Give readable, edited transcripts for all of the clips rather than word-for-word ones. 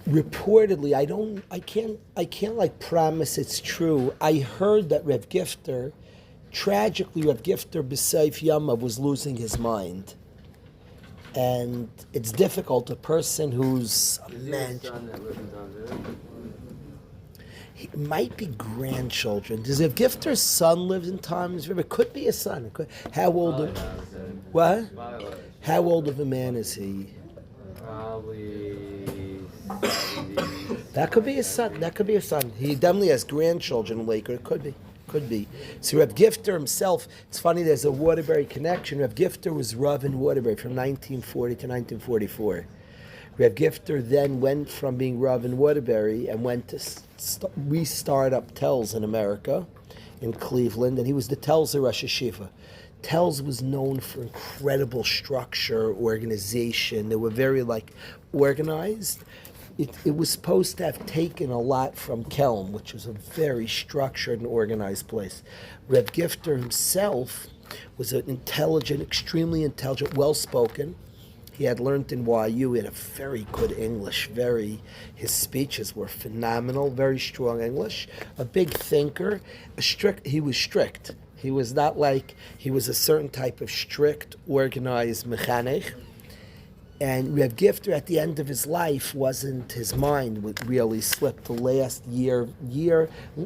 reportedly, I can't like promise it's true. I heard that Rev Gifter, tragically, Rev Gifter B'Seif Yamav was losing his mind. And it's difficult, a person who's a man. He might be grandchildren. Does Rev Gifter's son live in Tom's River? It could be a son. How old of what? How old of a man is he? Probably 70. That could be a son. That could be a son. He definitely has grandchildren in Laker. It could be. Could be. So Rev Gifter himself, it's funny, there's a Waterbury connection. Rev Gifter was Rav in Waterbury from 1940 to 1944. Rev Gifter then went from being Rav in Waterbury and went to restart up Telz in America, in Cleveland, and he was the Telzer Rosh Hashiva. Telz was known for incredible structure, organization. They were very organized. It was supposed to have taken a lot from Kelm, which was a very structured and organized place. Rev Gifter himself was an intelligent, extremely intelligent, well-spoken. He had learned in YU. He had a very good English. His speeches were phenomenal. Very strong English. A big thinker. He was strict. He was not he was a certain type of strict, organized mechanech. And Rev Gifter, at the end of his life, his mind would really slip the last year,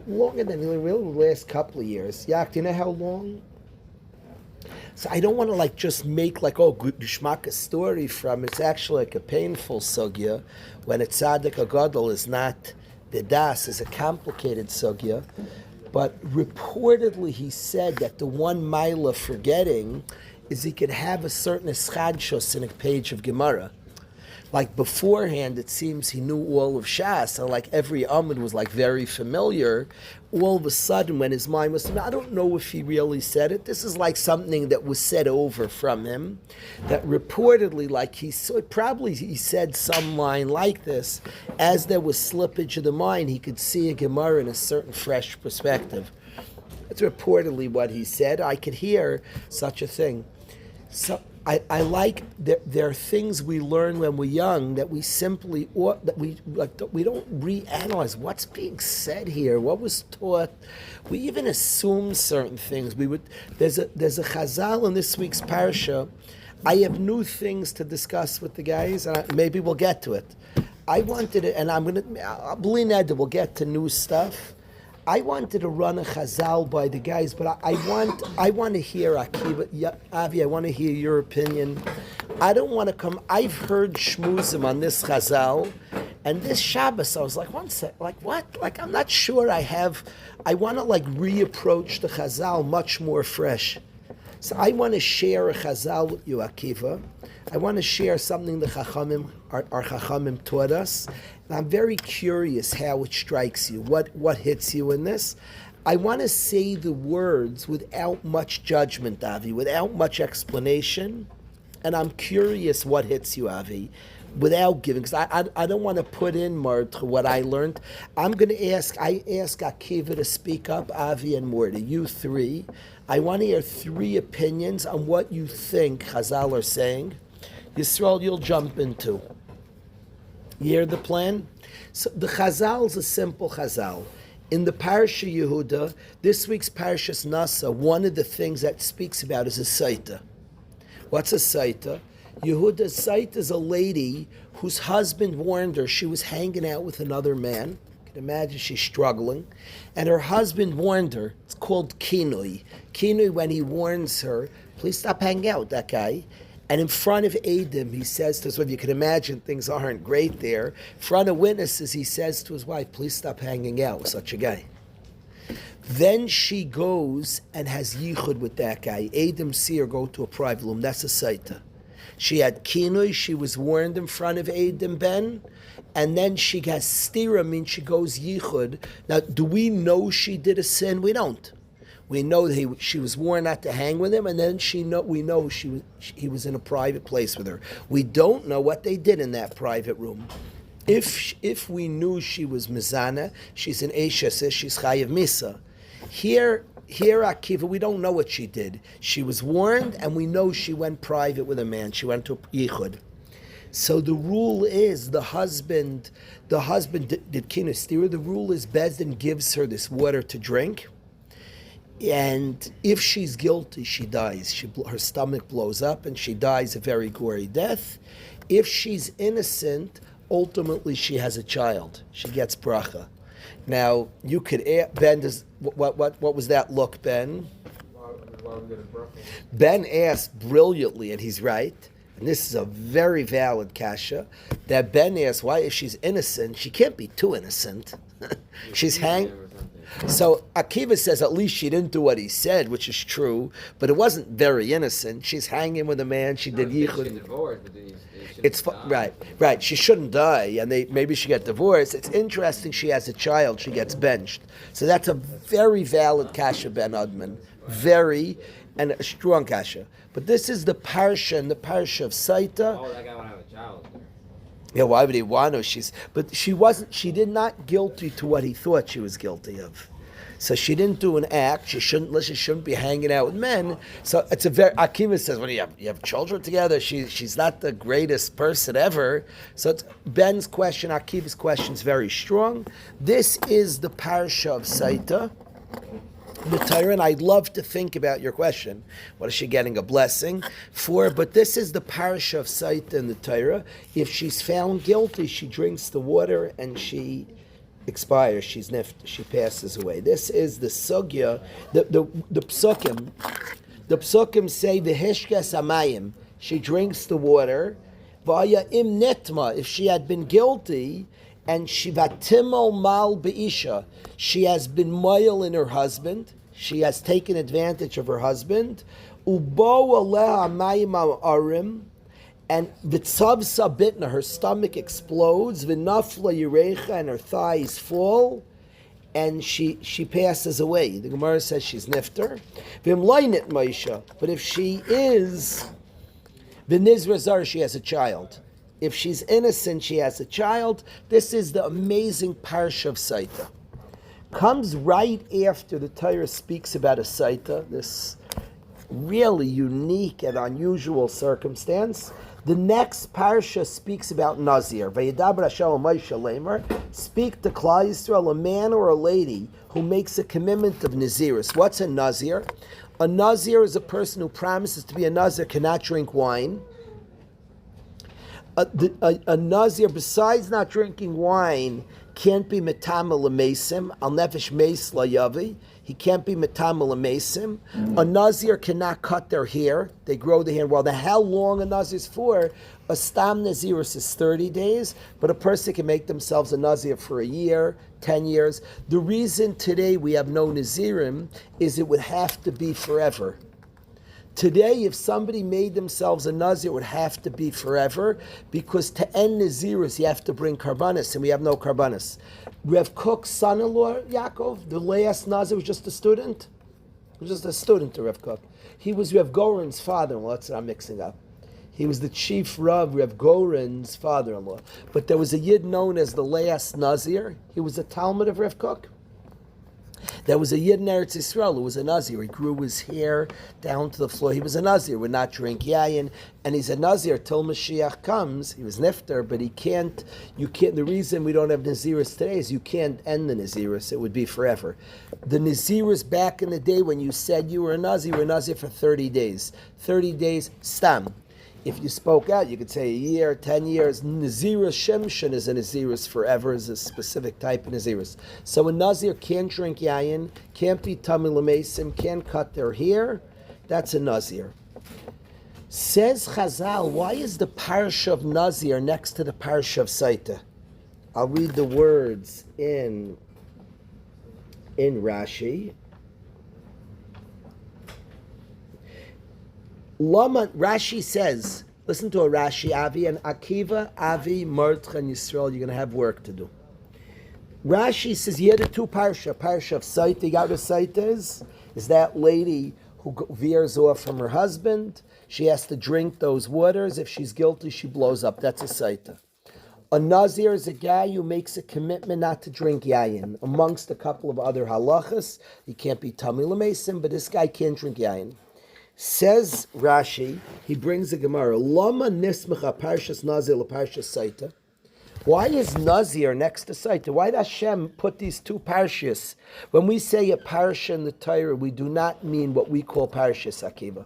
longer than really the last couple of years. Yak, do you know how long? So I don't want to just make Gushmaka story from it. It's actually a painful sugya when a tzaddik agadol is not bedas, is a complicated sugya. But reportedly he said that the one mila forgetting is he could have a certain eschadshus in a page of Gemara. Beforehand, it seems he knew all of Shas, and every Amud was very familiar. All of a sudden, when his mind was, I don't know if he really said it. This is something that was said over from him. That reportedly, he said some line like this. As there was slippage of the mind, he could see a Gemara in a certain fresh perspective. That's reportedly what he said. I could hear such a thing. So I like that there are things we learn when we're young that we simply we don't reanalyze what's being said here, what was taught. We even assume certain things. There's a chazal in this week's parsha. I have new things to discuss with the guys, and maybe we'll get to it. I wanted it, and we'll get to new stuff. I wanted to run a chazal by the guys, but I want to hear Akiva, Avi. I want to hear your opinion. I don't want to come. I've heard shmuzim on this chazal, and this Shabbos I was one sec, what? I'm not sure I have. I want to reapproach the chazal much more fresh. So I want to share a chazal with you, Akiva. I want to share something the Chachamim, our Chachamim taught us. And I'm very curious how it strikes you, what hits you in this. I want to say the words without much judgment, Avi, without much explanation. And I'm curious what hits you, Avi, without giving, because I don't want to put in more to what I learned. I ask Akiva to speak up, Avi and Morty, you three. I want to hear three opinions on what you think Chazal are saying. Yisrael, you'll jump into. You hear the plan? So the Chazal is a simple Chazal. In the Parsha Yehuda, this week's Parshas Nasa, one of the things that speaks about is a Saita. What's a Saita? Yehuda's Saita is a lady whose husband warned her she was hanging out with another man. You can imagine she's struggling. And her husband warned her. It's called Kinui. Kinui, when he warns her, please stop hanging out with that guy. And in front of Adam, he says to his wife, you can imagine things aren't great there. In front of witnesses, he says to his wife, please stop hanging out with such a guy. Then she goes and has yichud with that guy. Adam see her go to a private room. That's a saita. She had kinui, she was warned in front of Adam Ben, and then she has stira, means she goes yichud. Now, do we know she did a sin? We don't. We know that she was warned not to hang with him, and then we know he was in a private place with her. We don't know what they did in that private room. If we knew she was mizana, she's an Eisha, she's chayiv misa. Here, Akiva, we don't know what she did. She was warned, and we know she went private with a man. She went to yichud. So the rule is the husband did kinestira. The rule is Bezdin gives her this water to drink, and if she's guilty, she dies. Her stomach blows up, and she dies a very gory death. If she's innocent, ultimately she has a child. She gets bracha. Now you could Ben. What was that look, Ben? Ben asked brilliantly, and he's right. And this is a very valid kasha. That Ben asked, why, if she's innocent, she can't be too innocent. She's hanged. So Akiva says at least she didn't do what he said, which is true, but it wasn't very innocent. She's hanging with a man. She did yichud. It's right. She shouldn't die, and maybe she get divorced. It's interesting. She has a child. She gets benched. So that's a very valid kasha, Ben Adman. Very, and a strong kasha. But this is the parsha, and the parsha of Saita. Oh, that guy would have a child. Yeah, why would he want to? But she wasn't. She did not guilty to what he thought she was guilty of. So she didn't do an act. She shouldn't be hanging out with men. So it's a very. Akiva says, when you have children together, she's not the greatest person ever. So it's Ben's question, Akiva's question is very strong. This is the parsha of Saita, the Torah, and I'd love to think about your question. What is she getting a blessing for? But this is the parasha of Saita in the Torah. If she's found guilty, she drinks the water and she expires. She passes away. This is the sugya. The psukim. The psukim say v'hishkas amayim. She drinks the water. V'aya im netma. If she had been guilty, and shivatimol mal be'isha, she has been moil in her husband. She has taken advantage of her husband. Ubo aleha mayim arim, and v'tzavsa bitna, her stomach explodes. V'nafla yirecha, and her thighs fall, and she passes away. The Gemara says she's nifter. V'imlainit maisha, but if she is v'nizra zar, she has a child. If she's innocent, she has a child. This is the amazing parsha of Saita. Comes right after the Torah speaks about a Saita, this really unique and unusual circumstance. The next parsha speaks about Nazir. Vayedaber Hashem Moshe Lamer. Speak to Klal Yisrael, a man or a lady who makes a commitment of Naziris. What's a Nazir? A Nazir is a person who promises to be a Nazir, cannot drink wine. A Nazir, besides not drinking wine, can't be metama l'mesim, al nefesh meis layavi. He can't be metama l'mesim. A Nazir cannot cut their hair. They grow the hair. Well, how long a Nazir is for? A stam Naziris is 30 days, but a person can make themselves a Nazir for a year, 10 years. The reason today we have no Nazirim is it would have to be forever. Today, if somebody made themselves a Nazir, it would have to be forever, because to end Naziris, you have to bring Karbanis, and we have no Karbanis. Rev Kook's son-in-law, Yaakov, the last Nazir, was just a student. He was just a student to Rev Kook. He was Rev Goren's father-in-law. That's what I'm mixing up. He was the chief Rav, Rev Goren's father-in-law. But there was a Yid known as the last Nazir. He was a Talmud of Rev Kook. There was a Yid in Eretz Yisrael who was a Nazir. He grew his hair down to the floor. He was a Nazir, would not drink yayin, and he's a Nazir till Mashiach comes. He was nifter, but you can't. The reason we don't have Naziris today is you can't end the Naziris. It would be forever. The Naziris back in the day when you said you were a Nazir for 30 days. 30 days, stam. If you spoke out, you could say a year, 10 years. Naziris Shemshin is a Naziris forever, is a specific type of Naziris. So a Nazir can't drink yayin, can't be tamil l'mesim, can't cut their hair. That's a Nazir. Says Chazal, why is the parsha of Nazir next to the parsha of Saita? I'll read the words in Rashi. Lama, Rashi says, listen to a Rashi, Avi, and Akiva, Avi, Mordcha, and Yisrael, you're going to have work to do. Rashi says, you had the two parsha of Saita. You got what Saita is that lady who veers off from her husband. She has to drink those waters. If she's guilty, she blows up. That's a Saita. A Nazir is a guy who makes a commitment not to drink yayin. Amongst a couple of other halachas, he can't be tamil l'mesim, but this guy can't drink yayin. Says Rashi, he brings a Gemara. Lama nismacha parshas Nazir leparshas Saita. Why is Nazir next to Saita? Why did Hashem put these two parshas? When we say a parsha in the Torah, we do not mean what we call parshas Akiva.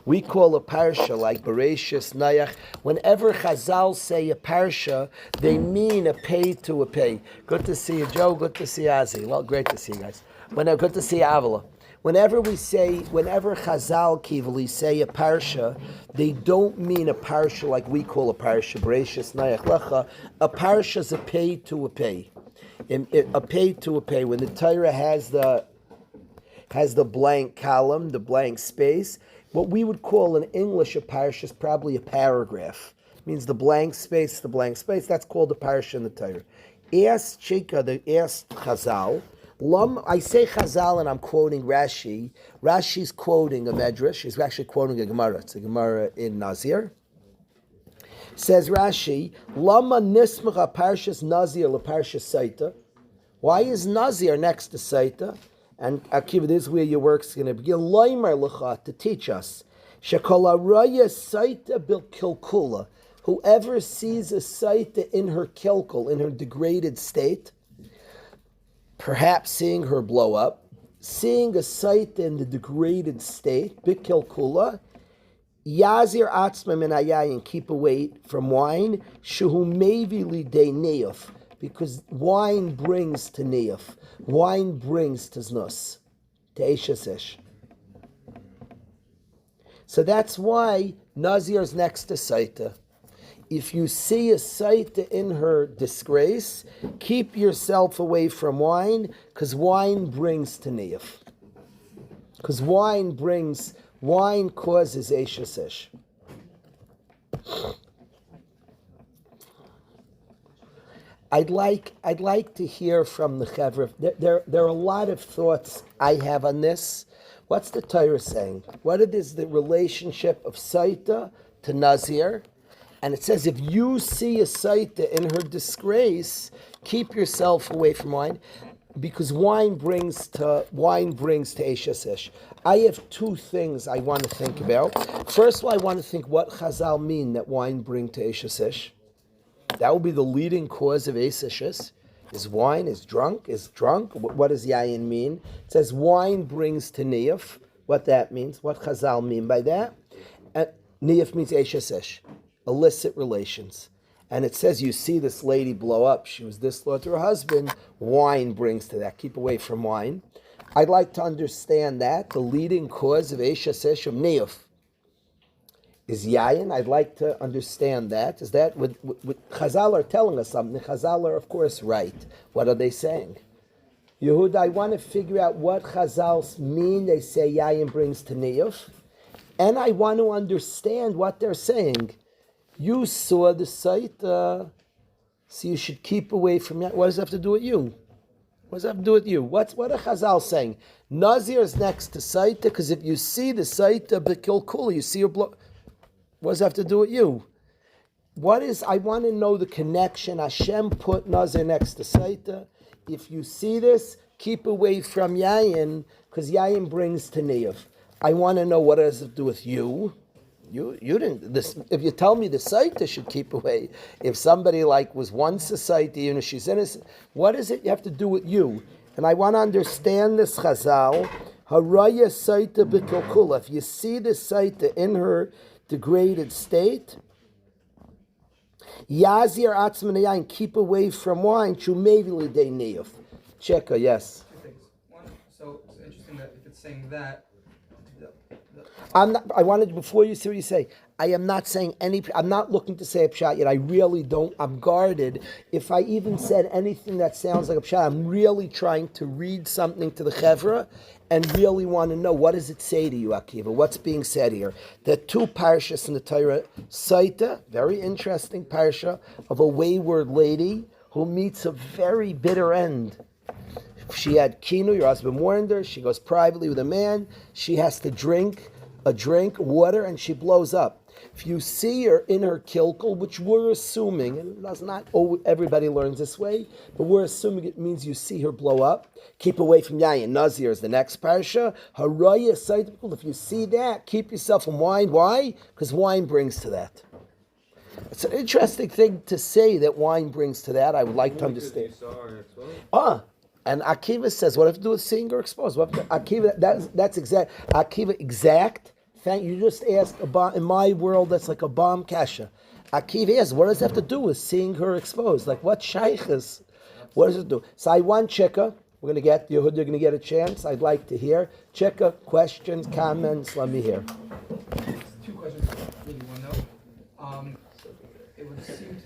We call a parsha like Bereshis, Nayach. Whenever Chazal say a parsha, they mean a pay to a pay. Good to see you, Joe. Good to see you, Azi. Well, great to see you guys. Good to see you, Avila. Whenever Chazal Kivali say a parsha, they don't mean a parsha like we call a parsha, Bereshis, Nayach, Lecha. A parsha is a pay to a pay. A pay to a pay. When the Torah has the blank column, the blank space, what we would call in English a parsha is probably a paragraph. It means the blank space, that's called a parsha in the Torah. Ask Chazal. I say Chazal and I'm quoting Rashi. Rashi's quoting a Medrash. He's actually quoting a Gemara. It's a Gemara in Nazir. Says Rashi, Lama nismacha parshas Nazir leparshas Saita. Why is Nazir next to Saita? And Akiva, this is where your work's going to begin. Loimer lecha, to teach us. Shekol araya Saita bil kilkula. Whoever sees a Saita in her kilkul, in her degraded state, perhaps seeing her blow up, seeing a Saita in the degraded state, bikilkula, yazir atzma min hayayin, keep away from wine, shehu mevi lidei neuf, because wine brings to neuf, wine brings to znus, to eshasesh. So that's why Nazir is next to Saita. If you see a Saita in her disgrace, keep yourself away from wine, because wine brings to neuf. Because wine causes eshasesh. I'd like to hear from the Chevra. There are a lot of thoughts I have on this. What's the Torah saying? What is the relationship of Saita to Nazir? And it says, if you see a Saita in her disgrace, keep yourself away from wine, because wine brings to eshasesh. I have two things I want to think about. First of all, I want to think what Chazal mean that wine bring to eshasesh. That would be the leading cause of eshasesh. Is wine, is drunk. What does yayin mean? It says wine brings to neuf. What that means, what Chazal mean by that. And neuf means eshasesh, illicit relations. And it says you see this lady blow up. She was disloyal to her husband. Wine brings to that. Keep away from wine. I'd like to understand that. The leading cause of eshasesh of neuf is yayin. I'd like to understand that. Is that what Chazal are telling us something? Chazal are, of course, right. What are they saying? Yehuda, I want to figure out what Chazal mean. They say yayin brings to neuf. And I want to understand what they're saying. You saw the Saita, so you should keep away from that. What does that have to do with you? What does that have to do with you? What are Chazal saying? Nazir is next to Saita, because if you see the Saita b'kilkul, you see her blow. What does that have to do with you? I want to know the connection. Hashem put Nazir next to Saita. If you see this, keep away from yayin, because yayin brings to neuf. I want to know what does it have to do with you. You didn't. This, if you tell me the Saita should keep away, if somebody was once a Saita, even if she's innocent, what is it you have to do with you? And I want to understand this Chazal. Haraya Saita b'kilkula. If you see the Saita in her degraded state, Yazir atzman yayin, keep away from wine. Chumevi lidei neuf. Cheka, yes. One, so it's interesting that if it's saying that. I wanted, before you see what you say, I am not saying I'm not looking to say a pshat yet. I really don't. I'm guarded. If I even said anything that sounds like a pshat, I'm really trying to read something to the Chevra and really want to know, what does it say to you, Akiva? What's being said here? There are two parshas in the Torah. Saita, very interesting parsha of a wayward lady who meets a very bitter end. She had kinu, your husband warned her, she goes privately with a man, she has to drink water, and she blows up. If you see her in her kilkel, which we're assuming, and that's not everybody learns this way, but we're assuming it means you see her blow up. Keep away from yayin. Nazir is the next parsha. Haraya saitibikul. If you see that, keep yourself from wine. Why? Because wine brings to that. It's an interesting thing to say that wine brings to that. I would like to understand. And Akiva says, what have to do with seeing or exposed? Akiva, that's exact. Akiva, exact. Thank you. Just asked about, in my world, that's like a bomb kasha. Akiva asks, what does it have to do with seeing her exposed? Like what shaykhs? What does it do? So I want Cheka. We're going to get, Yehuda, you're going to get a chance. I'd like to hear. Cheka, questions, comments, let me hear. Two questions, maybe one note. It would seem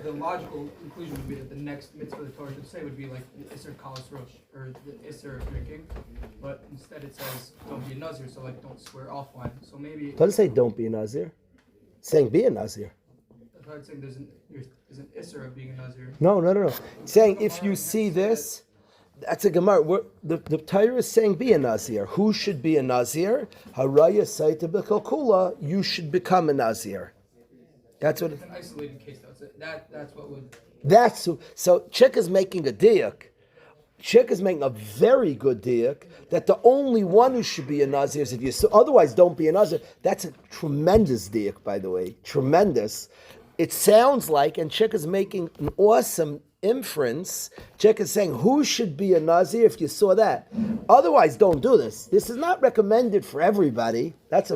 the logical conclusion would be that the next mitzvah the Torah should say would be like the Isser Kalas Rosh, or the Isser of drinking, but instead it says don't be a Nazir, so like don't swear off wine. So maybe It doesn't say don't be a Nazir. It's saying be a Nazir. I thought it's saying there's an Isser of being a Nazir. No. It's saying if you see this, that's a Gemara. The Torah is saying be a Nazir. Who should be a Nazir? Haraya Saita B'Kol, you should become a Nazir. That's what It's an isolated case, though. That's what would. That's so. Chick is making a diak. Chick is making a very good diak that the only one who should be a Nazir is if you. So otherwise, don't be a Nazir. That's a tremendous diak, by the way. Tremendous. It sounds like, and Chick is making an awesome inference. Chick is saying who should be a Nazir if you saw that. Otherwise, don't do this. This is not recommended for everybody. That's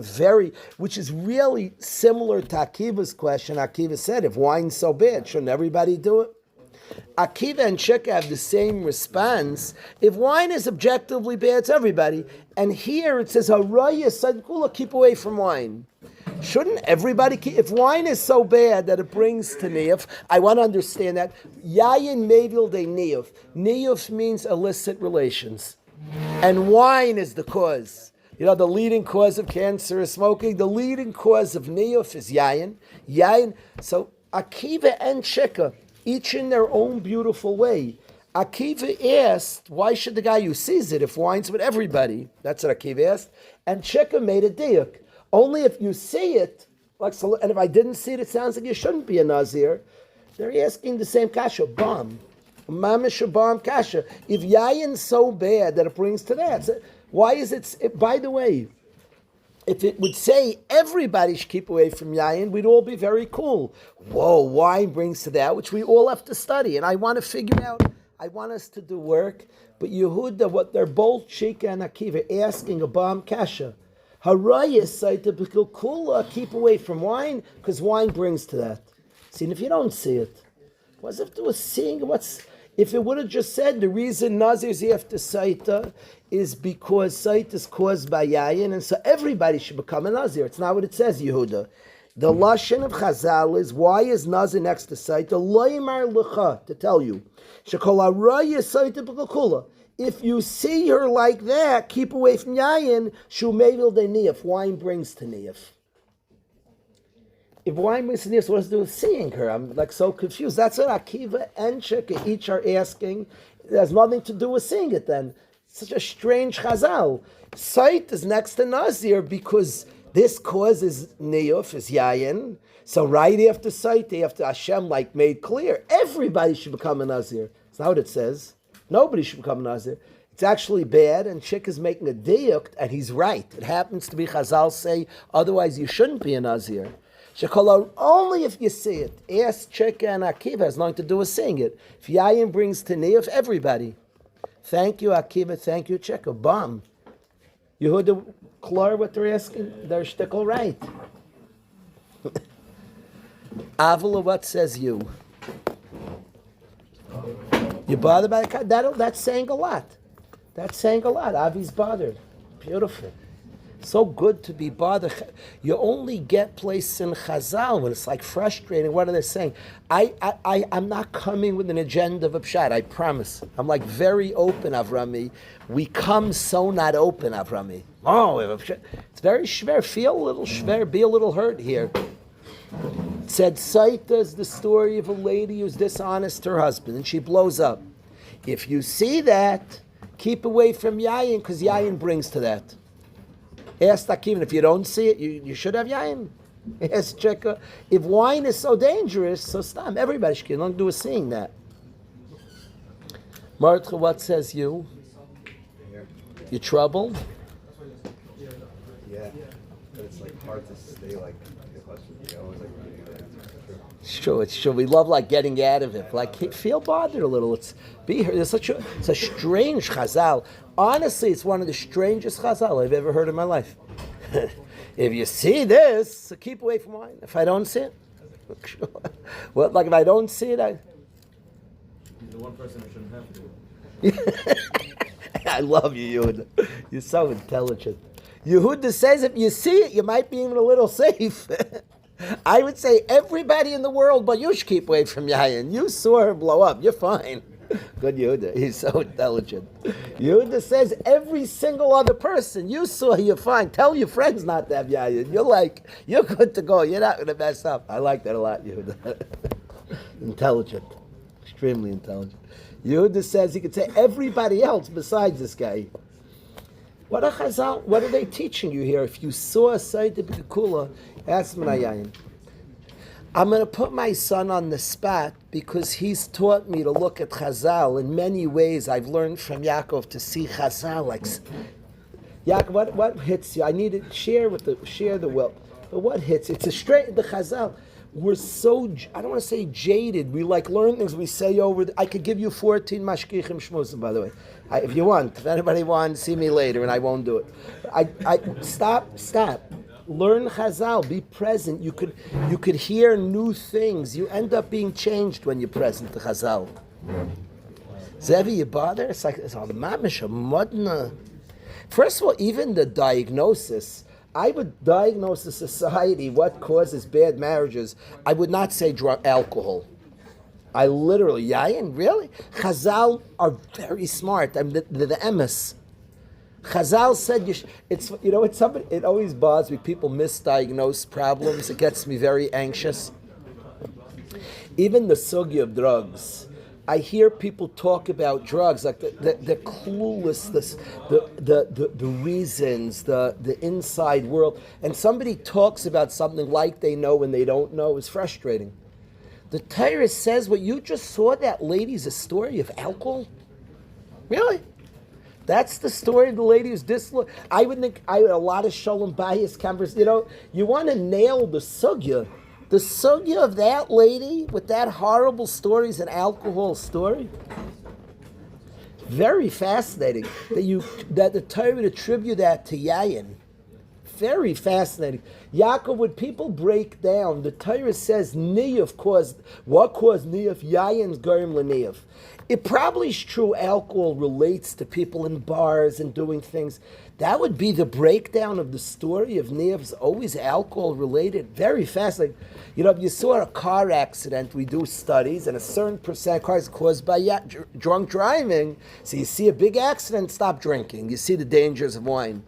which is really similar to Akiva's question. Akiva said, if wine's so bad, shouldn't everybody do it? Akiva and Cheka have the same response. If wine is objectively bad, it's everybody. And here it says, Haraya Sadkula, keep away from wine. Shouldn't everybody keep, if wine is so bad that it brings to niyuf, I want to understand that. Yayin mevil de niyuf. Niyuf means illicit relations. And wine is the cause. You know, the leading cause of cancer is smoking. The leading cause of niyuf is yayin. So Akiva and Cheka, each in their own beautiful way. Akiva asked, why should the guy who sees it if wine's with everybody? That's what Akiva asked. And Cheka made a diuk. Only if you see it, like so, and if I didn't see it, it sounds like you shouldn't be a Nazir. They're asking the same kasha, bomb. Mamish bomb kasha. If yayin's so bad that it brings to that, so why is it, by the way, if it would say everybody should keep away from yayin, we'd all be very cool. Whoa, wine brings to that, which we all have to study. And I want to figure out, I want us to do work, but Yehuda, what they're both, Shika and Akiva, asking a bomb kasha. Harayas saita b'kilkula, keep away from wine, because wine brings to that. See, and if you don't see it, what's it to seeing? If it would have just said the reason Nazir's after saita is because saita is caused by yayin, and so everybody should become a Nazir. It's not what it says, Yehuda. The lashon of Chazal is why is Nazir next to saita? Loymar lecha, to tell you, shekol harayas saita b'kilkula. If you see her like that, keep away from yayin. Shumevil de niyaf. Wine brings to niyaf. If wine brings to niyaf, what does it do with seeing her? I'm like so confused. That's what Akiva and Cheka each are asking. It has nothing to do with seeing it. Then such a strange chazal. Sight is next to Nazir because this causes niyaf is yayin. So right after sight, after Hashem made clear, everybody should become a Nazir. That's not what it says. Nobody should become a Nazir. It's actually bad, and Chick is making a diyuk, and he's right. It happens to be Chazal say, otherwise you shouldn't be a Nazir. Shekala, only if you see it. Ask Chick and Akiva, has nothing to do with seeing it. If Yayin brings to niyuf, everybody. Thank you, Akiva. Thank you, Chick. A bomb. Yehuda, clear what they're asking? They're shtickle right. Avila, what says you? You bothered by the that's saying a lot. That's saying a lot. Avi's bothered. Beautiful. So good to be bothered. You only get places in Chazal when it's like frustrating. What are they saying? I'm not coming with an agenda of a pshat. I promise. I'm like very open, Avrami. We come so not open, Avrami. Oh, it's very shver. Feel a little shver. Be a little hurt here. It said, Saita is the story of a lady who's dishonest to her husband, and she blows up. If you see that, keep away from yayin, because yayin brings to that. Ask Akiva, if you don't see it, you should have yayin. Yes, Cheka. If wine is so dangerous, so stop. Everybody should not do a seeing that. Martha, what says you? You troubled? Yeah, but it's like hard to stay like the question. You always like reading the answer. It's true. It's true. We love like getting out of it. Like feel bothered a little. It's be here. It's a strange chazal. Honestly, it's one of the strangest chazal I've ever heard in my life. If you see this, so keep away from wine. If I don't see it, well, like if I don't see it, He's the one person who shouldn't have to. I love you, Yehuda. You're so intelligent. Yehuda says if you see it, you might be even a little safe. I would say everybody in the world, but you should keep away from Yayin. You saw her blow up. You're fine. Good Yehuda. He's so intelligent. Yehuda says every single other person, you saw, you're fine. Tell your friends not to have Yayin. You're good to go. You're not going to mess up. I like that a lot, Yehuda. Intelligent. Extremely intelligent. Yehuda says he could say everybody else besides this guy. What a chazal! What are they teaching you here? If you saw a Sayyid B'Kula, ask Menayayin. I'm going to put my son on the spot because he's taught me to look at chazal in many ways. I've learned from Yaakov to see chazal like Yaakov. What hits you? I need to share the will. But what hits? It's a straight the chazal. We're so, I don't want to say jaded. We like learn things we say over. I could give you 14 mashkichim shmuzim, by the way. If you want. If anybody wants, see me later, and I won't do it. Stop. Learn chazal. Be present. You could hear new things. You end up being changed when you're present to chazal. Zevi, you bother? It's all the mamish, a modna. First of all, even the diagnosis. I would diagnose a society what causes bad marriages. I would not say alcohol. I literally, yayin, really? Chazal are very smart. I'm the emes. Chazal said, it always bothers me. People misdiagnose problems. It gets me very anxious. Even the sugi of drugs. I hear people talk about drugs, like the cluelessness, the reasons, the inside world. And somebody talks about something like they know when they don't know is frustrating. The Torah says what you just saw, that lady's a story of alcohol? Really? That's the story of the lady who's disloyal. I would think a lot of shalom bias conversation. You want to nail the sugya. The sugya of that lady with that horrible story is an alcohol story. Very fascinating that the Torah would attribute that to Yayin. Very fascinating. Yaakov, would people break down? The Torah says Niyuf caused Niyuf? Yayin's Gorim L'Niyuf. It probably is true alcohol relates to people in bars and doing things. That would be the breakdown of the story of Niyuf's always alcohol related. Very fascinating. If you saw a car accident, we do studies, and a certain percent of cars caused by drunk driving. So you see a big accident, stop drinking. You see the dangers of wine.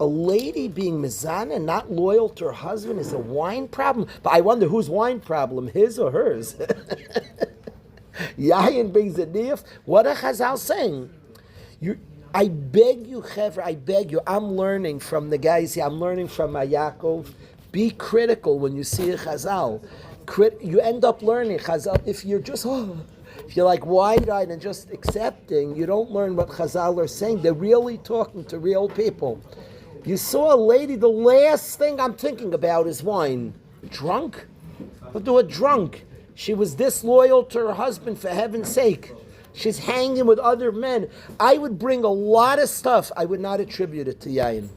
A lady being mizana and not loyal to her husband is a wine problem. But I wonder whose wine problem, his or hers? Yayin brings a niyuf. What a chazal saying? I beg you, Chevra, I beg you. I'm learning from the guys here. I'm learning from Yaakov. Be critical when you see a chazal. You end up learning chazal. If you're just, if you're like wide-eyed and just accepting, you don't learn what chazal are saying. They're really talking to real people. You saw a lady, the last thing I'm thinking about is wine. Drunk? What do a drunk? She was disloyal to her husband, for heaven's sake. She's hanging with other men. I would bring a lot of stuff. I would not attribute it to Yayin.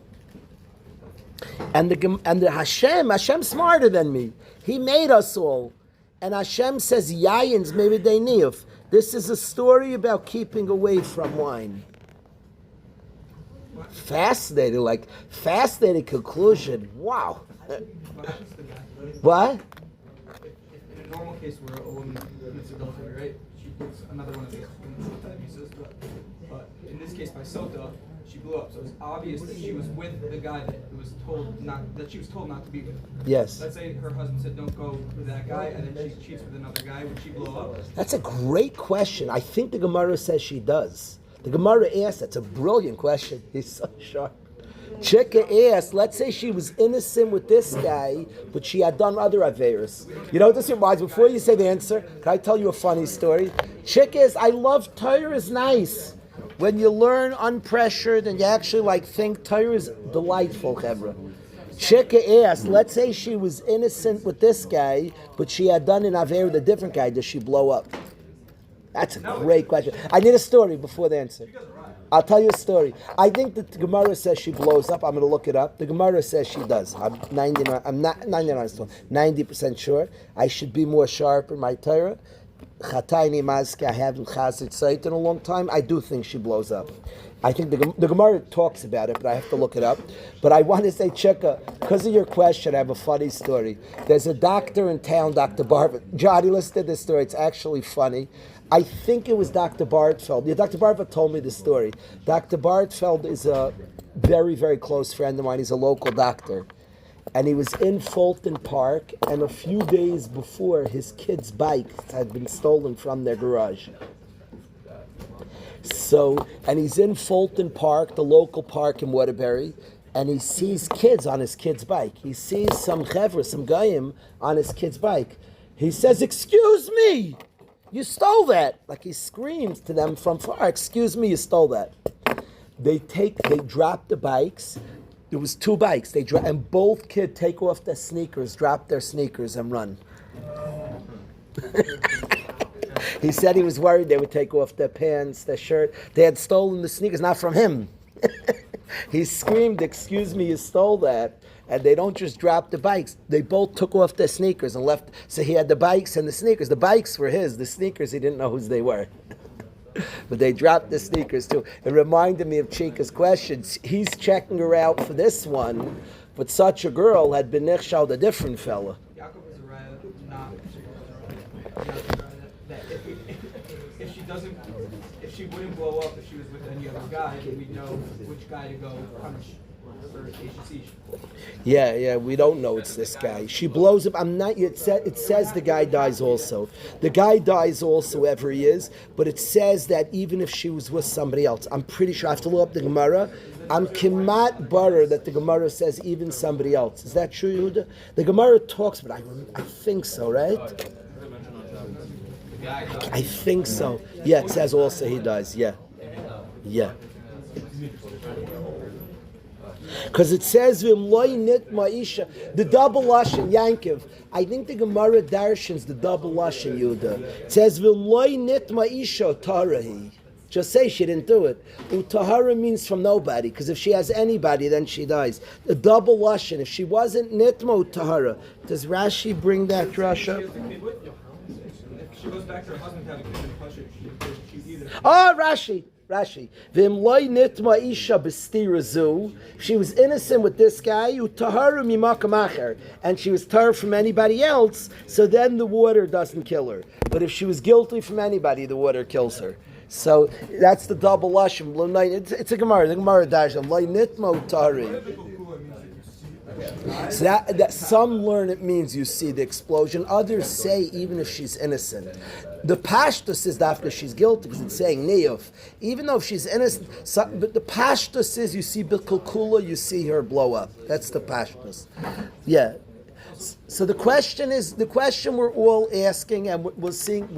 And the Hashem's smarter than me. He made us all. And Hashem says Yayin's maybe they niyuf. This is a story about keeping away from wine. Fascinating conclusion. Wow. What? In a normal case where a woman commits adultery, right? She puts another one of the women's abuses, but in this case by Sota, she blew up. So it's obvious that she was with the guy that she was told not to be with. Yes. Let's say her husband said don't go with that guy, and then she cheats with another guy. Would she blow up? That's a great question. I think the Gemara says she does. The Gemara asks, that's a brilliant question. He's so sharp. Chika asked, let's say she was innocent with this guy, but she had done other averas. You know what this reminds me? Before you say the answer, can I tell you a funny story? Chika is, I love Torah is nice. When you learn unpressured and you actually think Torah is delightful, Chevra. Chika asked, let's say she was innocent with this guy, but she had done an aver with a different guy. Does she blow up? That's a great question. I need a story before the answer. I'll tell you a story. I think that the Gemara says she blows up. I'm going to look it up. The Gemara says she does. I'm 99. I'm not 90% sure. I should be more sharp in my Torah. Chataini Mazka, I haven't chazit sight in a long time. I do think she blows up. I think the Gemara talks about it, but I have to look it up. But I want to say, Chika, because of your question, I have a funny story. There's a doctor in town, Dr. Bartlett. Johnny listed this story. It's actually funny. I think it was Dr. Bartfeld. Yeah, Dr. Bartfeld told me the story. Dr. Bartfeld is a very, very close friend of mine. He's a local doctor. And he was in Fulton Park, and a few days before, his kid's bike had been stolen from their garage. So, and he's in Fulton Park, the local park in Waterbury, and he sees kids on his kid's bike. He sees some chevra, some goyim on his kid's bike. He says, "Excuse me, you stole that!" Like he screams to them from far, "Excuse me, you stole that!" They drop the bikes. There was two bikes. And both kids take off their sneakers, drop their sneakers, and run. He said he was worried they would take off their pants, their shirt. They had stolen the sneakers, not from him. He screamed, "Excuse me, you stole that." And they don't just drop the bikes. They both took off their sneakers and left. So he had the bikes and the sneakers. The bikes were his. The sneakers, he didn't know whose they were. But they dropped the sneakers too. It reminded me of Chika's questions. He's checking her out for this one, but such a girl had been nichshal a different fella. Yaakov is a raya, not that if she wouldn't blow up if she was with any other guy, then we'd know which guy to go punish for HCC. Yeah, we don't know it's this guy. She blows up. It says the guy dies also. The guy dies also every year, but it says that even if she was with somebody else, I'm pretty sure I have to look up the Gemara. I'm kimat barer that the Gemara says even somebody else. Is that true, Yehuda? The Gemara talks, but I think so, right? I think so. Yeah, it says also he dies. Yeah. Because it says the double lashon Yankiv. I think the Gemara darshans the double lashon Yehuda. It says nit ma'isha tarahi. Just say she didn't do it. Utahara means from nobody, because if she has anybody, then she dies. The double lashon. If she wasn't nitma utahara, does Rashi bring that drasha? If she goes back to her husband to have a kid and push it, she's either. Oh, Rashi. V'imloi nitma isha b'stirazu. She was innocent with this guy, utaharu mimakam acher, and she was tar from anybody else. So then the water doesn't kill her. But if she was guilty from anybody, the water kills her. So that's the double lashon. It's a Gemara. The Gemara dashem loi nitma utari. So that some learn it means you see the explosion. Others say even if she's innocent. The pashtus is after she's guilty because it's saying neyuf. Even though if she's innocent, but the pashtus is you see bilkul you see her blow up. That's the pashtus. Yeah. So the question we're all asking, and we're going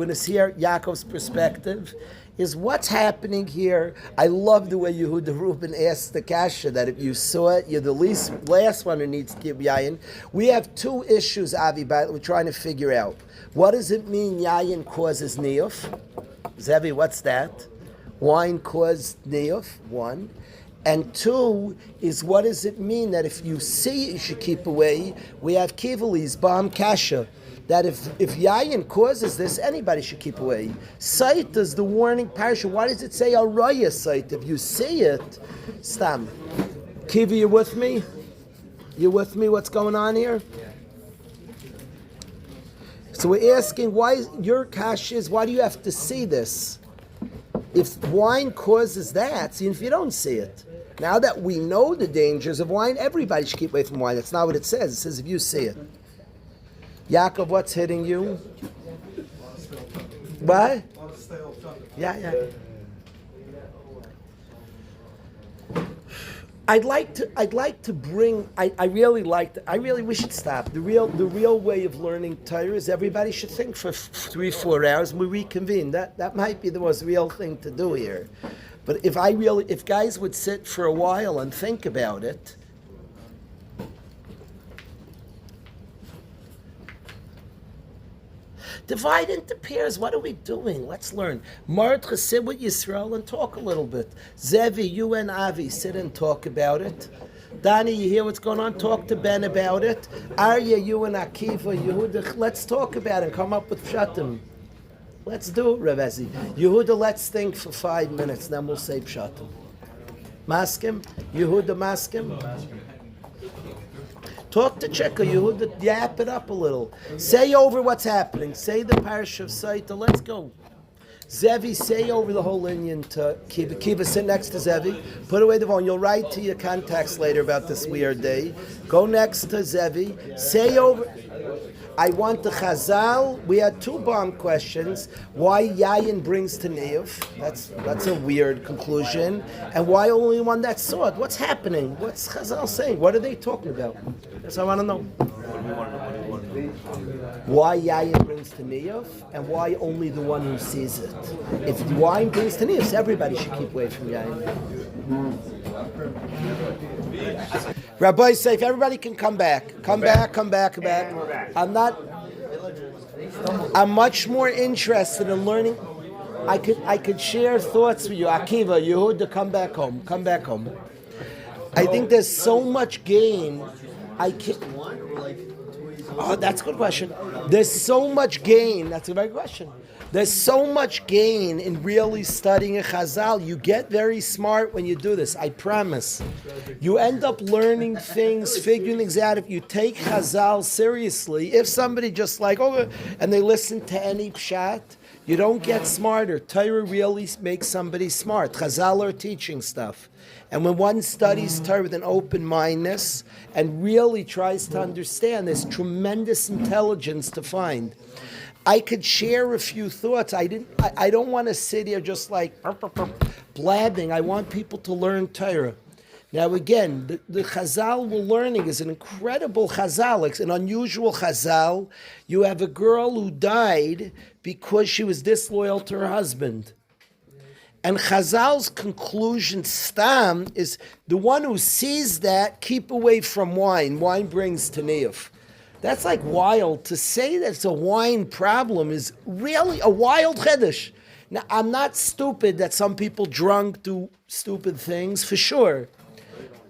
to see Yaakov's perspective, is what's happening here. I love the way Yehuda Reuben asked the kasha that if you saw it, you're the last one who needs to give yayin. We have two issues, Avi, we're trying to figure out. What does it mean yayin causes niyuf? Zevi, what's that? Wine caused niyuf, one. And two is what does it mean that if you see it, you should keep away? We have kivalis, bam kasha. That if yayin causes this, anybody should keep away. Sight is the warning parasha. Why does it say araya sight? If you see it, stam. Kiva, you with me? You with me? What's going on here? So we're asking why your kash is. Why do you have to see this? If wine causes that, see if you don't see it. Now that we know the dangers of wine, everybody should keep away from wine. That's not what it says. It says if you see it. Yaakov, what's hitting you? What? Yeah. I'd like to bring. I really we should stop. The real way of learning Torah is everybody should think for 3-4 hours and we reconvene. That might be the most real thing to do here. But if guys would sit for a while and think about it. Divide into pairs. What are we doing? Let's learn. Martha, sit with Yisrael and talk a little bit. Zevi, you and Avi, sit and talk about it. Dani, you hear what's going on? Talk to Ben about it. Arya, you and Akiva, Yehuda, let's talk about it and come up with pshatim. Let's do it, Rav Ezi. Yehuda, let's think for 5 minutes, then we'll say pshatim. Maskim? Yehuda, maskim? Talk to Cheka Yehuda, yap it up a little. Say over what's happening. Say the parish of Saita. Let's go. Zevi, say over the whole Indian to Kiva. Kiva, sit next to Zevi. Put away the phone. You'll write to your contacts later about this weird day. Go next to Zevi. Say over. I want the Chazal. We had 2 bomb questions. Why Yayin brings to Neiv? That's a weird conclusion. And why only one that saw it? What's happening? What's Chazal saying? What are they talking about? That's what I want to know. Why Yayin brings to Neiv and why only the one who sees it. If the wine brings to Neiv, everybody should keep away from Yayin. Rabbi Seif, everybody can come back. Come back. I'm much more interested in learning. I could share thoughts with you. Akiva, Yehuda, come back home. I think there's so much gain. Oh, that's a good question. There's so much gain. That's a very good question. There's so much gain in really studying a Chazal. You get very smart when you do this. I promise. You end up learning things, figuring things out. If you take Chazal seriously, if somebody just and they listen to any pshat, you don't get smarter. Torah really makes somebody smart. Chazal are teaching stuff. And when one studies Torah with an open-mindedness and really tries to understand, there's tremendous intelligence to find. I could share a few thoughts. I don't want to sit here just blabbing. I want people to learn Torah. Now again, the Chazal we're learning is an incredible Chazal. It's an unusual Chazal. You have a girl who died because she was disloyal to her husband. And Chazal's conclusion, stam, is the one who sees that, keep away from wine. Wine brings taniyuf. That's wild. To say that it's a wine problem is really a wild chiddush. Now, I'm not stupid that some people drunk do stupid things, for sure.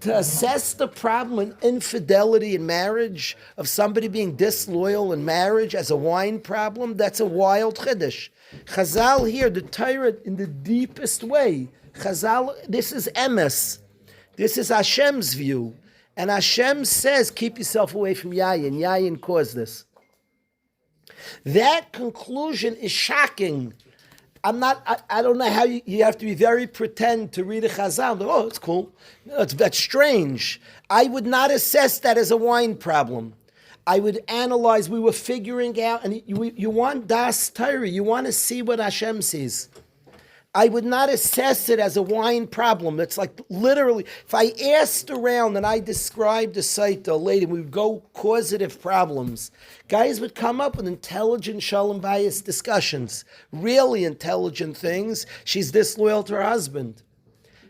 To assess the problem in infidelity in marriage, of somebody being disloyal in marriage as a wine problem, that's a wild chiddush. Chazal here, the Torah in the deepest way. Chazal, this is emes. This is Hashem's view. And Hashem says, keep yourself away from Yayin. Yayin caused this. That conclusion is shocking. I don't know how you have to be very pretend to read a Chazal. Oh, it's cool. No, that's strange. I would not assess that as a wine problem. I would analyze, we were figuring out, and you want Das Torah, you want to see what Hashem sees. I would not assess it as a wine problem. It's literally, if I asked around and I described a site to a lady, we would go causative problems. Guys would come up with intelligent shalom bias discussions, really intelligent things. She's disloyal to her husband.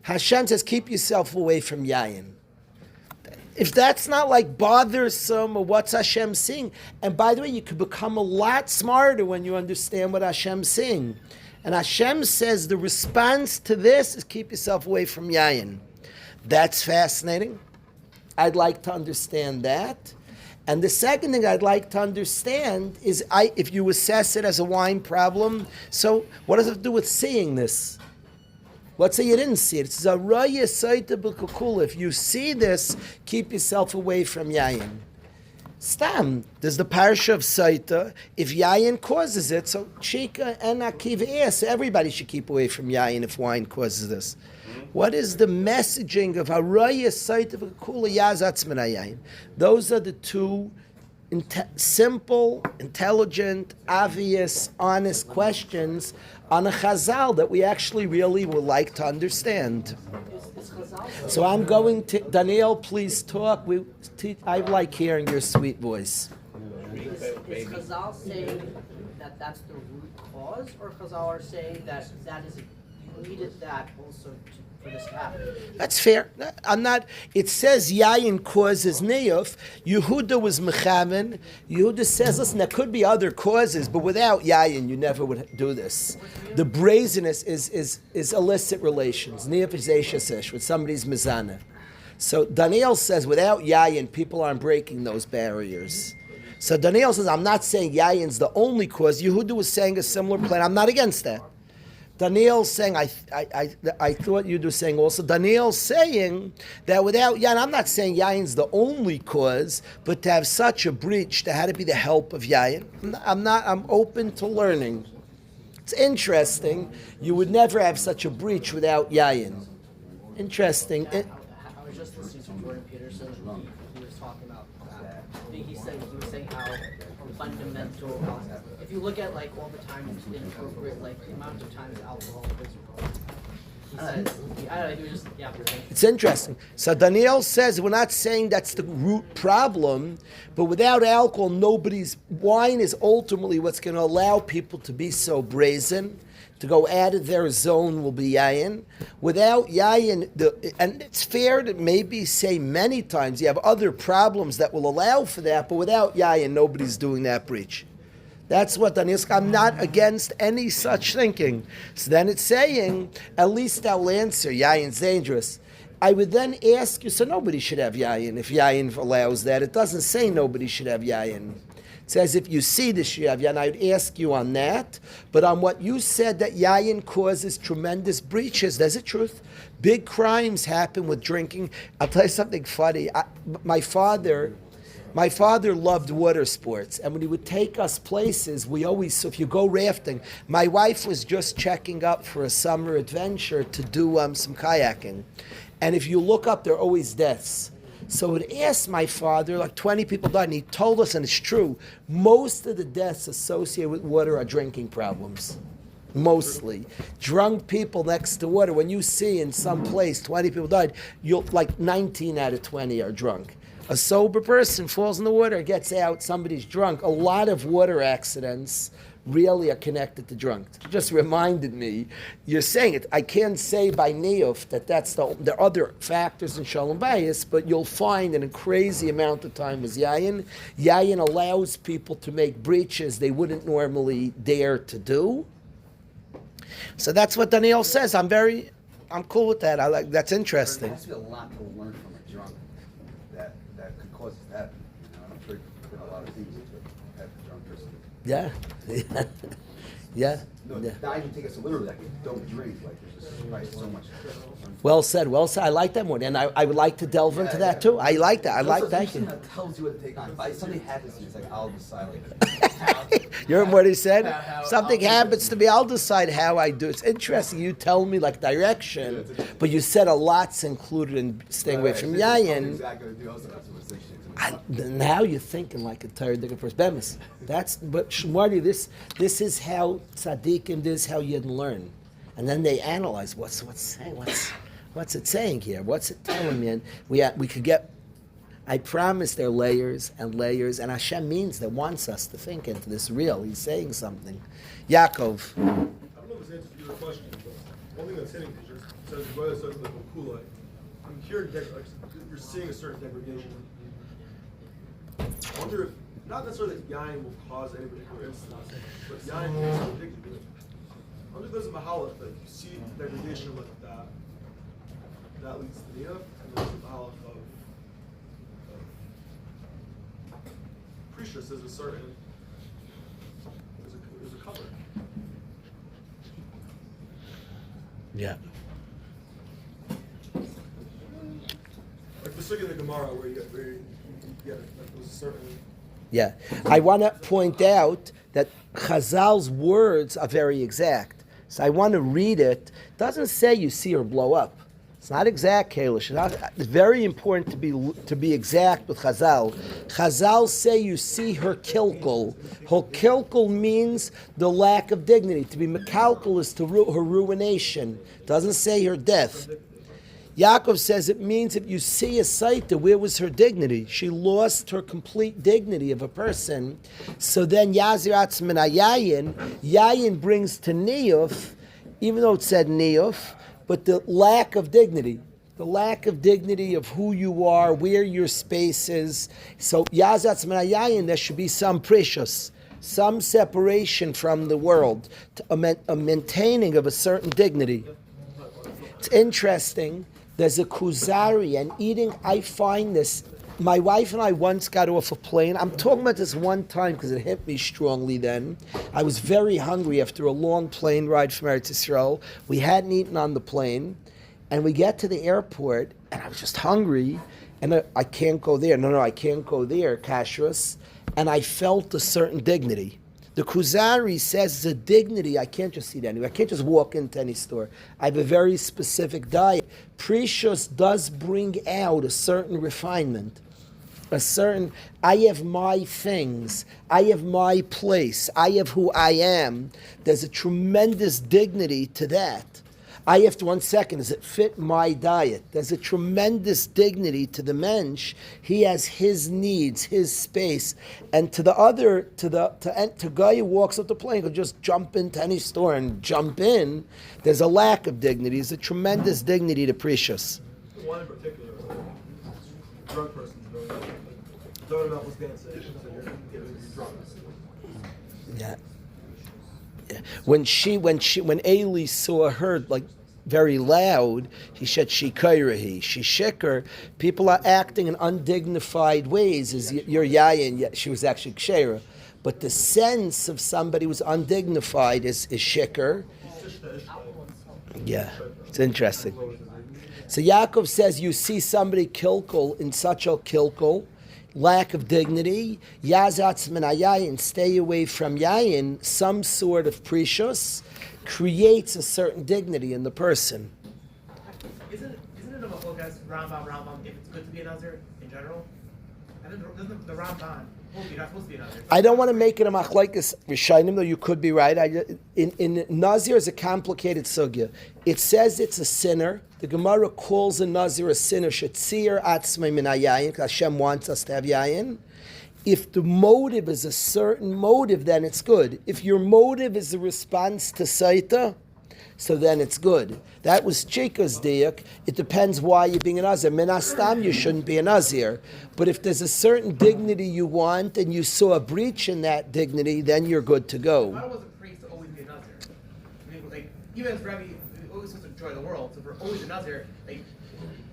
Hashem says, keep yourself away from Yayin. If that's not bothersome or what's Hashem seeing, and by the way, you could become a lot smarter when you understand what Hashem's seeing. And Hashem says the response to this is keep yourself away from Yayin. That's fascinating. I'd like to understand that. And the second thing I'd like to understand is if you assess it as a wine problem, so what does it have to do with seeing this? Let's say you didn't see it. It's a raya saita b'kukula. If you see this, keep yourself away from Yayin. Stam, there's the parsha of Saita. If Yayin causes it, so Chika and Akiva, so everybody should keep away from Yayin if wine causes this. What is the messaging of Haraya Saita V'Kula Yazatz Min Yayin? Those are the 2 simple, intelligent, obvious, honest questions on a chazal that we actually really would like to understand. So I'm going to, Daniel, please talk. I like hearing your sweet voice. Is Chazal saying that that's the root cause, or Chazal are saying that you needed that also for this to happen? That's fair. I'm not. It says yayin causes niyuf. Yehuda was mechaven. Yehuda says, listen, there could be other causes, but without yayin, you never would do this. The brazenness is illicit relations. Niyuf is eshasesh with somebody's mizana. So Daniel says, without yayin, people aren't breaking those barriers. So Daniel says, I'm not saying yayin's the only cause. Yehuda was saying a similar plan. I'm not against that. Daniel's saying, I thought Yehuda was saying also, Daniel's saying that without yayin, I'm not saying yayin's the only cause, but to have such a breach, there had to be the help of yayin. I'm open to learning. It's interesting. You would never have such a breach without yayin. Interesting. I was just listening to Jordan Peterson. He was talking about that. I think he was saying how fundamental. If you look at like all the times it's inappropriate, like the amount of times alcohol is wrong. He says, I don't know. He was just It's interesting. So Daniel says we're not saying that's the root problem, but without alcohol, wine is ultimately what's going to allow people to be so brazen. To go out of their zone will be yayin. Without yayin, and it's fair to maybe say many times you have other problems that will allow for that, but without yayin, nobody's doing that breach. That's what Daniel says. I'm not against any such thinking. So then it's saying, at least I'll answer, yayin's dangerous. I would then ask you, so nobody should have yayin if yayin allows that. It doesn't say nobody should have yayin. It says if you see the shiv yayin, I would ask you on that. But on what you said that yayin causes tremendous breaches, there's a truth. Big crimes happen with drinking. I'll tell you something funny. My father loved water sports, and when he would take us places, so if you go rafting, my wife was just checking up for a summer adventure to do some kayaking. And if you look up, there are always deaths. So it asked my father, like 20 people died, and he told us, and it's true, most of the deaths associated with water are drinking problems. Mostly. Drunk people next to water, when you see in some place 20 people died, you'll like 19 out of 20 are drunk. A sober person falls in the water, gets out, somebody's drunk. A lot of water accidents really are connected to drunk. It just reminded me, you're saying it, I can't say by niyuf that that's there are other factors in shalom bayis, but you'll find in a crazy amount of time was yayin. Yayin allows people to make breaches they wouldn't normally dare to do. So that's what Daniel says. I'm cool with that. I like that's interesting. There has to be a lot to learn from a drunk that could cause it to happen. I'm sure there are a lot of things that have a drunk person. Yeah. Yeah. No, I even take it so literally. Like, don't drink. Like, there's just probably so much. Well said. I like that more, and I would like to delve into that too. I like that. Thank you. That tells you what to take on. If something happens to me, it's like I'll decide. Like, You heard what he said? Something happens to me, I'll decide how I do it. It's interesting. You tell me like direction, but you said a lot's included in staying away from yayin. Now you're thinking like a tired nigga first bemis. But Shmurdi, this is how tzaddikim, this is how you learn, and then they analyze what's it saying here? What's it telling me? And we could get. I promise there are layers and layers, and Hashem means that wants us to think into this real. He's saying something. Yaakov. I don't know if this answers your question, but one thing that's hitting is says brother says like Kula. I'm hearing you're seeing a certain degradation. I wonder if not necessarily that yain will cause any particular instance, but yain is so addictive. I wonder if there's a mahala that you see degradation like that leads to niyah, and there's a mahala of precious is a certain there's a cover. Yeah. Like the sugi of the Gemara where you get like there's a certain. Yeah. I want to point out that Chazal's words are very exact. So I want to read it. It doesn't say you see her blow up. It It's not exact, Kalish. It's very important to be exact with Chazal. Chazal say you see her kilkul. Her kilkul means the lack of dignity. To be mekalkul is to her ruination. Doesn't say her death. Yaakov says it means if you see a saita, where was her dignity? She lost her complete dignity of a person. So then Yazir Atzmin Yayin brings to Niyuf, even though it said Niyuf, but the lack of dignity of who you are, where your space is. So Yazir Atzmin Yayin, there should be some precious, some separation from the world, a maintaining of a certain dignity. It's interesting. There's a kuzari and eating. I find this. My wife and I once got off a plane. I'm talking about this one time because it hit me strongly then. I was very hungry after a long plane ride from Eretz Yisrael. We hadn't eaten on the plane. And we get to the airport and I was just hungry. And I can't go there. No, I can't go there, kashrus. And I felt a certain dignity. The Kuzari says the dignity, I can't just eat anywhere. I can't just walk into any store. I have a very specific diet. Precious does bring out a certain refinement. I have my things. I have my place. I have who I am. There's a tremendous dignity to that. I have to, 1 second, does it fit my diet? There's a tremendous dignity to the mensch. He has his needs, his space. And to the other, to guy who walks up the plane, could just jump into any store and jump in, there's a lack of dignity. There's a tremendous dignity to precious. One in particular, drug person, don't know what's going to say, so you're drunk. Yeah. When Eli saw her like very loud, he said shikayrahi, she shikar. People are acting in undignified ways. As you're yayin, she was actually kshera, but the sense of somebody who's undignified is shikar. Yeah, it's interesting. So Yaakov says you see somebody kilkul in such a kilkul. Lack of dignity, yazatz min hayayin, stay away from yayin, some sort of precious, creates a certain dignity in the person. Isn't it a machlokas Rambam if it's good to be a Nazir in general? And then doesn't the Rambam you're not supposed to be a Nazir? I don't want to make it a machlokes rishayim, though you could be right. In Nazir is a complicated sugya. It says it's a sinner. The Gemara calls a Nazir a sinner. Shetzir atzmei min hayayin, because Hashem wants us to have yayin. If the motive is a certain motive, then it's good. If your motive is a response to saita, so then it's good. That was Chika's diak. It depends why you're being a Nazir. Min hastam, you shouldn't be a Nazir. But if there's a certain dignity you want and you saw a breach in that dignity, then you're good to go. Why was a priest to always be a Nazir? I mean, like, even as Rabbi, we always supposed to enjoy the world, so if we're always a Nazir, like,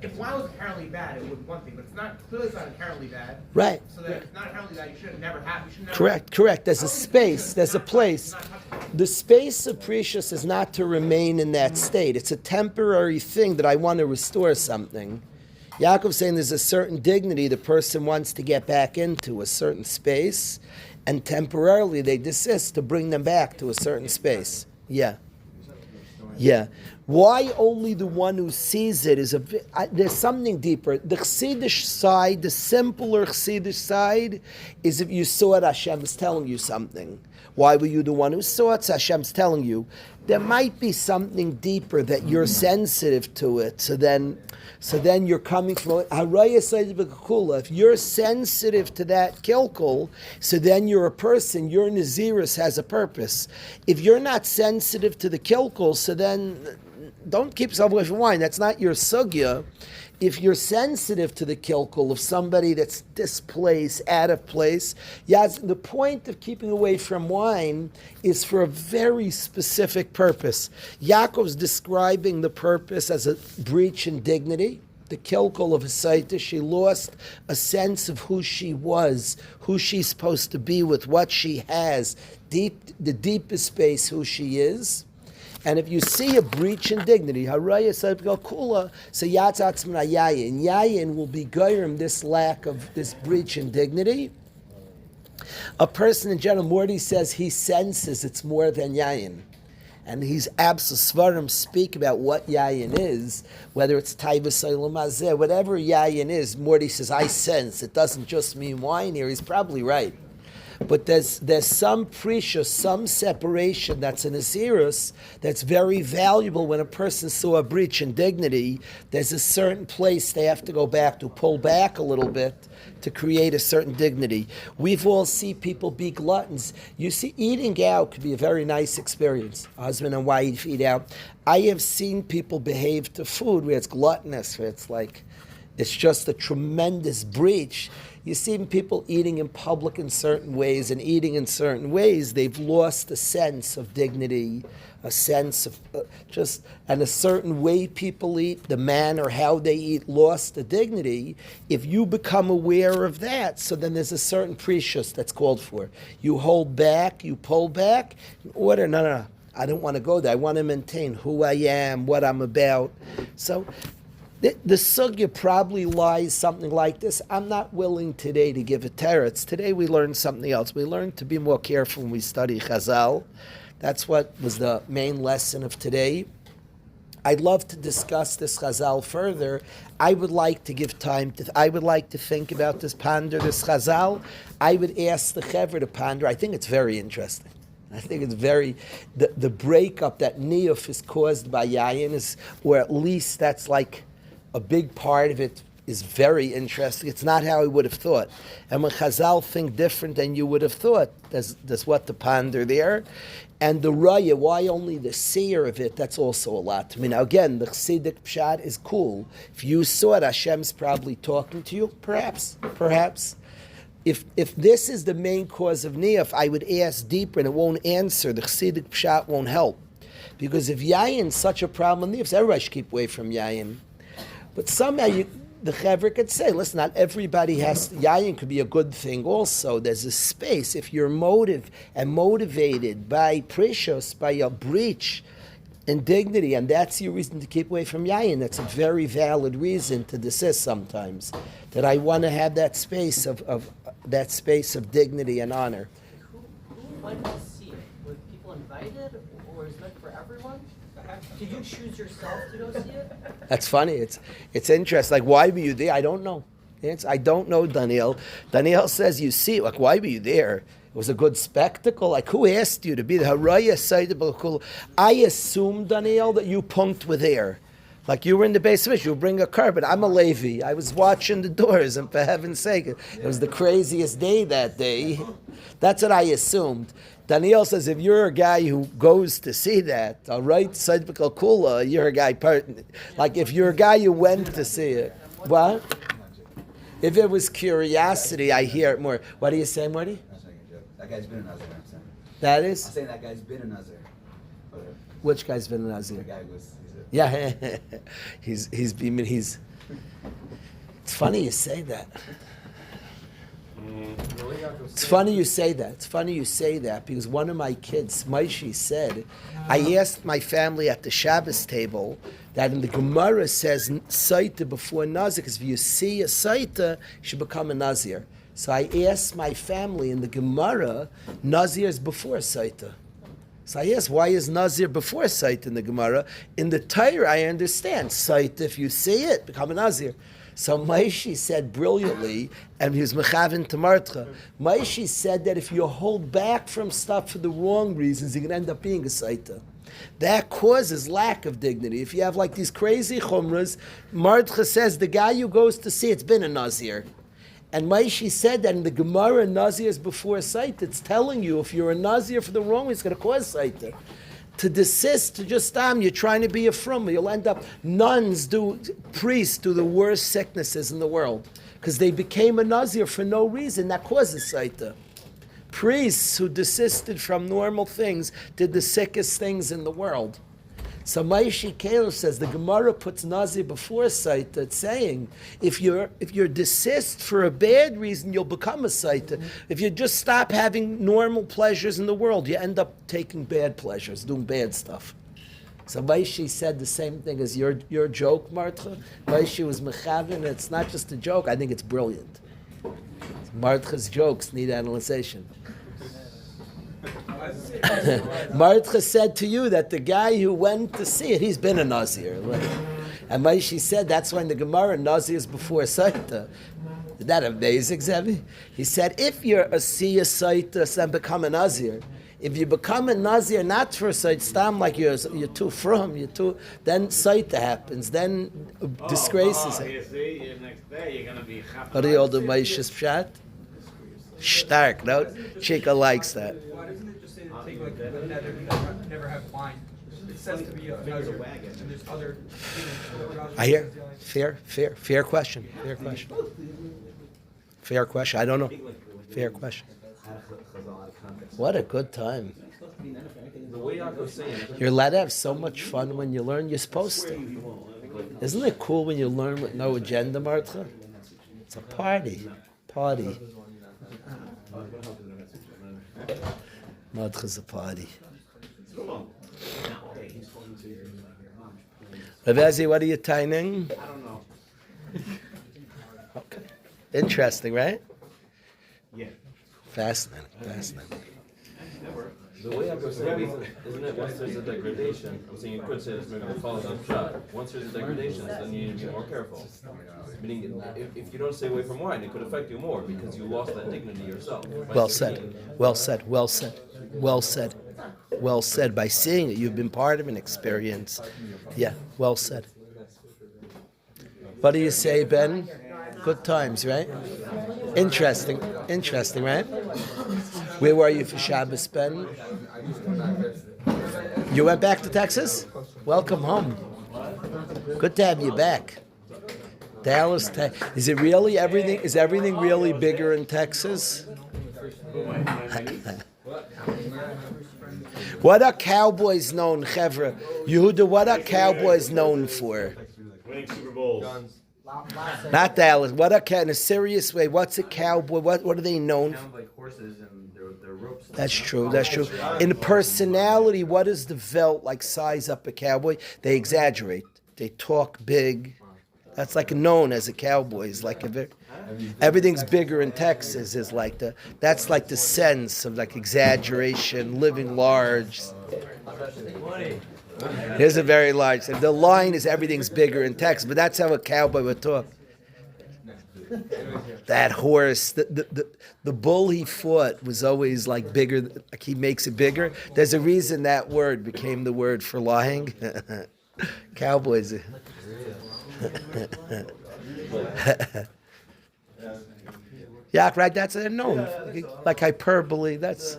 if wine was inherently bad, it would be one thing, but it's not, clearly it's not inherently bad. Right. So that if it's not inherently bad, you should never have, Correct. There's a space, there's a place. The space of precious is not to remain in that state. It's a temporary thing that I want to restore something. Yaakov's saying there's a certain dignity the person wants to get back into, a certain space, and temporarily they desist to bring them back to a certain space. Yeah. Why only the one who sees it is there's something deeper. The Chassidish side, the simpler Chassidish side, is if you saw it, Hashem is telling you something. Why were you the one who saw it? So Hashem's telling you. There might be something deeper that you're sensitive to it. So then you're coming from if you're sensitive to that kilkul, so then you're a person. Your Naziris has a purpose. If you're not sensitive to the kilkul, so then don't keep yourself away from wine. That's not your sugya. If you're sensitive to the kilkul of somebody that's displaced, out of place, the point of keeping away from wine is for a very specific purpose. Yaakov's describing the purpose as a breach in dignity. The kilkul of Hasaita, she lost a sense of who she was, who she's supposed to be with, what she has, the deepest space, who she is. And if you see a breach in dignity, Haraya said, so Yatzatz min hayayin. Yayin will be goyim this lack of this breach in dignity. A person in general, Morty says he senses it's more than yayin. And he's Svarim speak about what yayin is, whether it's taivas olam, whatever yayin is. Morty says, I sense it doesn't just mean wine here. He's probably right. But there's some precious, some separation that's in Azirus that's very valuable when a person saw a breach in dignity. There's a certain place they have to go back to, pull back a little bit to create a certain dignity. We've all seen people be gluttons. You see, eating out could be a very nice experience. Husband and wife eat out. I have seen people behave to food where it's gluttonous, where it's like, it's just a tremendous breach. You see people eating in public in certain ways and eating in certain ways, they've lost a sense of dignity, a sense of and a certain way people eat, the manner, how they eat, lost the dignity. If you become aware of that, so then there's a certain precious that's called for. You hold back, you pull back, in order, no, I don't want to go there. I want to maintain who I am, what I'm about. So the sugya probably lies something like this. I'm not willing today to give a teretz. Today we learned something else. We learned to be more careful when we study Chazal. That's what was the main lesson of today. I'd love to discuss this Chazal further. I would like to give time I would like to think about this, ponder this Chazal. I would ask the Chevra to ponder. I think it's very interesting. I think it's the breakup that niyuf is caused by yayin is, or at least that's like a big part of it, is very interesting. It's not how I would have thought. And when Chazal think different than you would have thought, there's what to ponder there. And the raya, why only the seer of it, that's also a lot to me. Now again, the Chassidic pshat is cool. If you saw it, Hashem's probably talking to you, perhaps. If this is the main cause of niyuf, I would ask deeper and it won't answer. The Chassidic pshat won't help. Because if yayin's such a problem, niyuf, everybody should keep away from yayin. But somehow the Chevra could say, listen, not everybody has yayin could be a good thing also. There's a space. If you're motivated by precious, by a breach in dignity, and that's your reason to keep away from yayin, that's a very valid reason to desist sometimes. That I want to have that space of dignity and honor. Who went to see it? Were people invited, or is it meant for everyone? Did you choose yourself to go see it? That's funny. It's interesting. Like, why were you there? I don't know. I don't know, Daniel. Daniel says, you see, like, why were you there? It was a good spectacle. Like, who asked you to be there? I assume, Daniel, that you punked with air. Like, you were in the base of it, you bring a carpet. I'm a Levi. I was watching the doors, and for heaven's sake, it was the craziest day that day. That's what I assumed. Daniel says, if you're a guy who goes to see that, all right, Saidbikal Kula, you're a guy, like if you're a guy who went to see it. What? If it was curiosity, I hear it more. What do you say, Marty? That guy's been a Nazir, I'm saying. That is? I'm saying that guy's been a Nazir. Which guy's been a The Nazir? guy was, Yeah, it's funny you say that. It's funny you say that because one of my kids, Maishi, said, I asked my family at the Shabbos table that in the Gemara says Saita before Nazir, because if you see a Saita, you should become a Nazir. So I asked my family in the Gemara, Nazir is before Saita. So I asked, why is Nazir before Saita in the Gemara? In the Torah, I understand. Saita, if you see it, become a Nazir. So Maishi said brilliantly, and he was mechavin to Martcha, Maishi said that if you hold back from stuff for the wrong reasons, you can end up being a Saita. That causes lack of dignity. If you have like these crazy chumras, Martcha says the guy who goes to see it's been a Nazir. And Maishi said that in the Gemara, Nazir is before Saita. It's telling you if you're a Nazir for the wrong reason, it's going to cause Saita. To desist, to just you're trying to be a frum, you'll end up, priests do the worst sicknesses in the world. Because they became a Nazir for no reason, that causes Saita. Priests who desisted from normal things did the sickest things in the world. So Maishi Kalish says the Gemara puts Nazir before Saita. It's saying if you're desist for a bad reason, you'll become a Saita. If you just stop having normal pleasures in the world, you end up taking bad pleasures, doing bad stuff. So Maishi said the same thing as your joke, Martha. Maishi was mechavin. It's not just a joke. I think it's brilliant. Martha's jokes need analyzation. Martha said to you that the guy who went to see it, he's been a Nazir. And Maishi said that's why in the Gemara, Nazir is before Saita. Is that amazing, Zevi? He said, if you're a Siya Saita, then become a Nazir. If you become a Nazir not for Saita, stam like you're too from, then Saita happens, then disgraces it. You see, next day you're gonna be What do you all do, Maishi's Pshat? Stark, no? Chica likes that. Why doesn't it just say to take like a nether, never have wine? It says to be a nether, and there's other. I hear. Fair question. Fair question. I don't know. Fair question. What a good time. The way Yaakov's saying it, You're allowed to have so much fun when you learn. You're supposed to. Isn't it cool when you learn with no agenda, Martha? It's a party. Martha's a party. Ravezi, what are you timing? I don't know. Okay. Interesting, right? Yeah. Fascinating. the way Yaakov's saying it, isn't it? Once there's a degradation, I'm saying you could say this maybe the follows on shot. Once there's a degradation, then you need to be more careful. Meaning, if you don't stay away from wine, it could affect you more because you lost that dignity yourself. Well said. By seeing it, you've been part of an experience. Yeah, well said. What do you say, Ben? Good times, right? Interesting, right? Where were you for Shabbos, Ben? You went back to Texas? Welcome home. Good to have you back. Dallas, is it really everything? Is everything really bigger in Texas? What are Cowboys known, Chevra? Yehuda, what are Cowboys known for? Winning Super Bowls. Not Dallas. What are in a serious way? What's a cowboy? What are they known for? Sound like horses and their ropes. That's true. In personality, what is the Velt like? Size up a cowboy? They exaggerate. They talk big. That's like known as a cowboy. Is like everything's bigger in Texas. Is like that's like the sense of like exaggeration, living large. Here's a very large. The line is everything's bigger in Texas, but that's how a cowboy would talk. That horse, the bull he fought was always like bigger. Like he makes it bigger. There's a reason that word became the word for lying. Cowboys. Yeah, right. That's known. Like hyperbole. That's.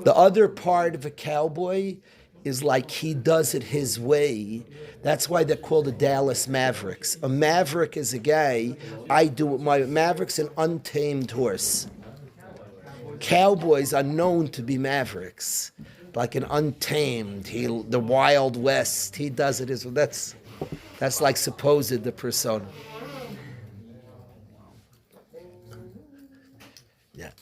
The other part of a cowboy is like he does it his way. That's why they're called the Dallas Mavericks. A maverick is a guy, I do it my Maverick's an untamed horse. Cowboys are known to be mavericks. Like an untamed, the Wild West, he does it his way. That's like supposed the persona. Yeah.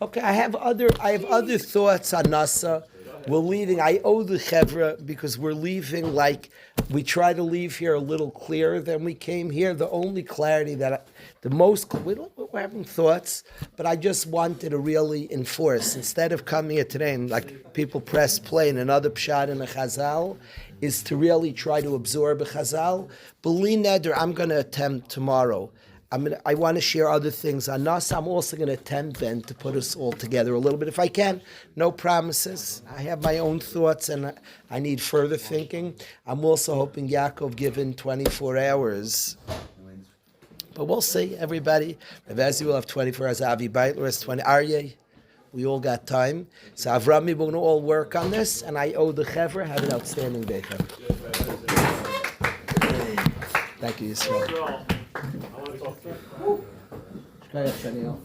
Okay, I have other thoughts on Nasa. We're leaving. I owe the Chevra because we're leaving like we try to leave here a little clearer than we came here. The only clarity that we're having thoughts, but I just wanted to really enforce instead of coming here today and like people press play and another pshat in a chazal is to really try to absorb a chazal. B'li neder, I'm going to attempt tomorrow. I want to share other things on us. I'm also going to attempt, Ben, to put us all together a little bit. If I can, no promises. I have my own thoughts and I need further thinking. I'm also hoping Yaakov given 24 hours. But we'll see, everybody. Ravezi will have 24 hours. Avi Beitler has 20. Aryeh, we all got time. So Avrami, we're going to all work on this. And I owe the Chevra. Have an outstanding day, Chevra. Thank you, Yisrael. I want to talk to you. Go ahead, Daniel.